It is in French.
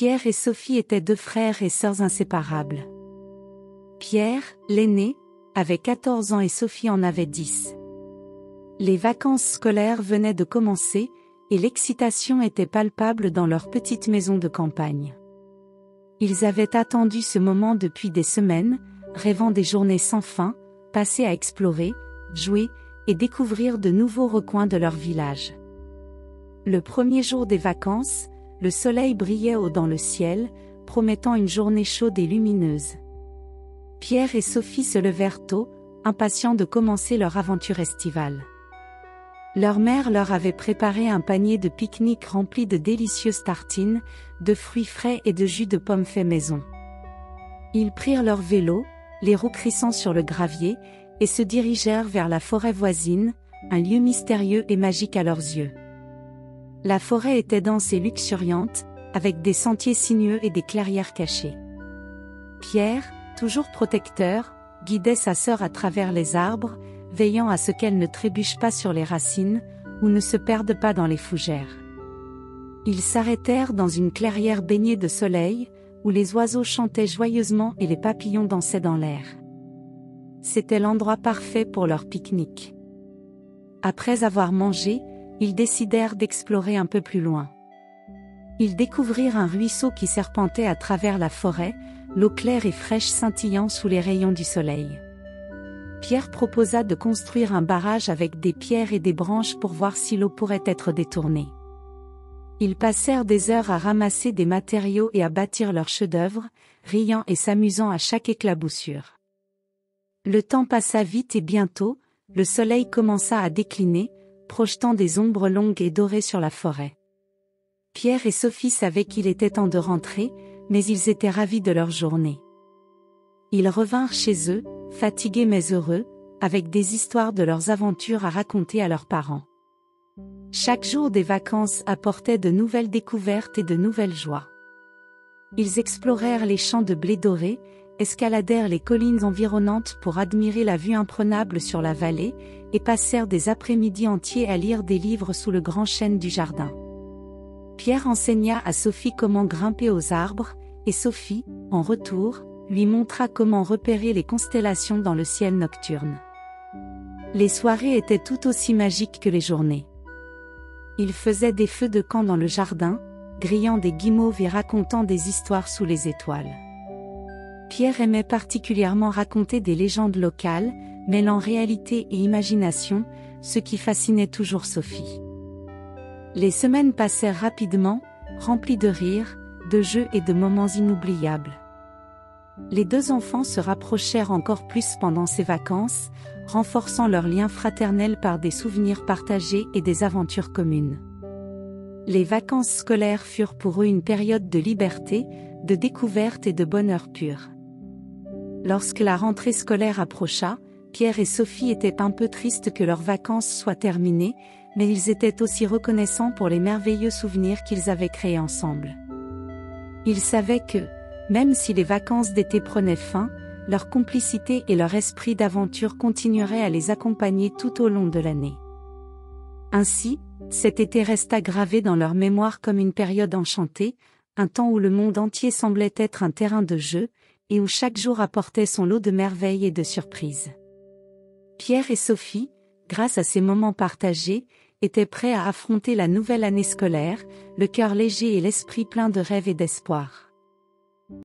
Pierre et Sophie étaient deux frères et sœurs inséparables. Pierre, l'aîné, avait 14 ans et Sophie en avait 10. Les vacances scolaires venaient de commencer, et l'excitation était palpable dans leur petite maison de campagne. Ils avaient attendu ce moment depuis des semaines, rêvant des journées sans fin, passées à explorer, jouer, et découvrir de nouveaux recoins de leur village. Le premier jour des vacances, le soleil brillait haut dans le ciel, promettant une journée chaude et lumineuse. Pierre et Sophie se levèrent tôt, impatients de commencer leur aventure estivale. Leur mère leur avait préparé un panier de pique-nique rempli de délicieuses tartines, de fruits frais et de jus de pommes fait maison. Ils prirent leur vélo, les roues crissant sur le gravier, et se dirigèrent vers la forêt voisine, un lieu mystérieux et magique à leurs yeux. La forêt était dense et luxuriante, avec des sentiers sinueux et des clairières cachées. Pierre, toujours protecteur, guidait sa sœur à travers les arbres, veillant à ce qu'elle ne trébuche pas sur les racines, ou ne se perde pas dans les fougères. Ils s'arrêtèrent dans une clairière baignée de soleil, où les oiseaux chantaient joyeusement et les papillons dansaient dans l'air. C'était l'endroit parfait pour leur pique-nique. Après avoir mangé, ils décidèrent d'explorer un peu plus loin. Ils découvrirent un ruisseau qui serpentait à travers la forêt, l'eau claire et fraîche scintillant sous les rayons du soleil. Pierre proposa de construire un barrage avec des pierres et des branches pour voir si l'eau pourrait être détournée. Ils passèrent des heures à ramasser des matériaux et à bâtir leur chef-d'œuvre, riant et s'amusant à chaque éclaboussure. Le temps passa vite et bientôt, le soleil commença à décliner, projetant des ombres longues et dorées sur la forêt. Pierre et Sophie savaient qu'il était temps de rentrer, mais ils étaient ravis de leur journée. Ils revinrent chez eux, fatigués mais heureux, avec des histoires de leurs aventures à raconter à leurs parents. Chaque jour des vacances apportait de nouvelles découvertes et de nouvelles joies. Ils explorèrent les champs de blé doré, escaladèrent les collines environnantes pour admirer la vue imprenable sur la vallée, et passèrent des après-midi entiers à lire des livres sous le grand chêne du jardin. Pierre enseigna à Sophie comment grimper aux arbres, et Sophie, en retour, lui montra comment repérer les constellations dans le ciel nocturne. Les soirées étaient tout aussi magiques que les journées. Ils faisaient des feux de camp dans le jardin, grillant des guimauves et racontant des histoires sous les étoiles. Pierre aimait particulièrement raconter des légendes locales, mêlant réalité et imagination, ce qui fascinait toujours Sophie. Les semaines passèrent rapidement, remplies de rires, de jeux et de moments inoubliables. Les deux enfants se rapprochèrent encore plus pendant ces vacances, renforçant leur lien fraternel par des souvenirs partagés et des aventures communes. Les vacances scolaires furent pour eux une période de liberté, de découverte et de bonheur pur. Lorsque la rentrée scolaire approcha, Pierre et Sophie étaient un peu tristes que leurs vacances soient terminées, mais ils étaient aussi reconnaissants pour les merveilleux souvenirs qu'ils avaient créés ensemble. Ils savaient que, même si les vacances d'été prenaient fin, leur complicité et leur esprit d'aventure continueraient à les accompagner tout au long de l'année. Ainsi, cet été resta gravé dans leur mémoire comme une période enchantée, un temps où le monde entier semblait être un terrain de jeu, et où chaque jour apportait son lot de merveilles et de surprises. Pierre et Sophie, grâce à ces moments partagés, étaient prêts à affronter la nouvelle année scolaire, le cœur léger et l'esprit plein de rêves et d'espoir.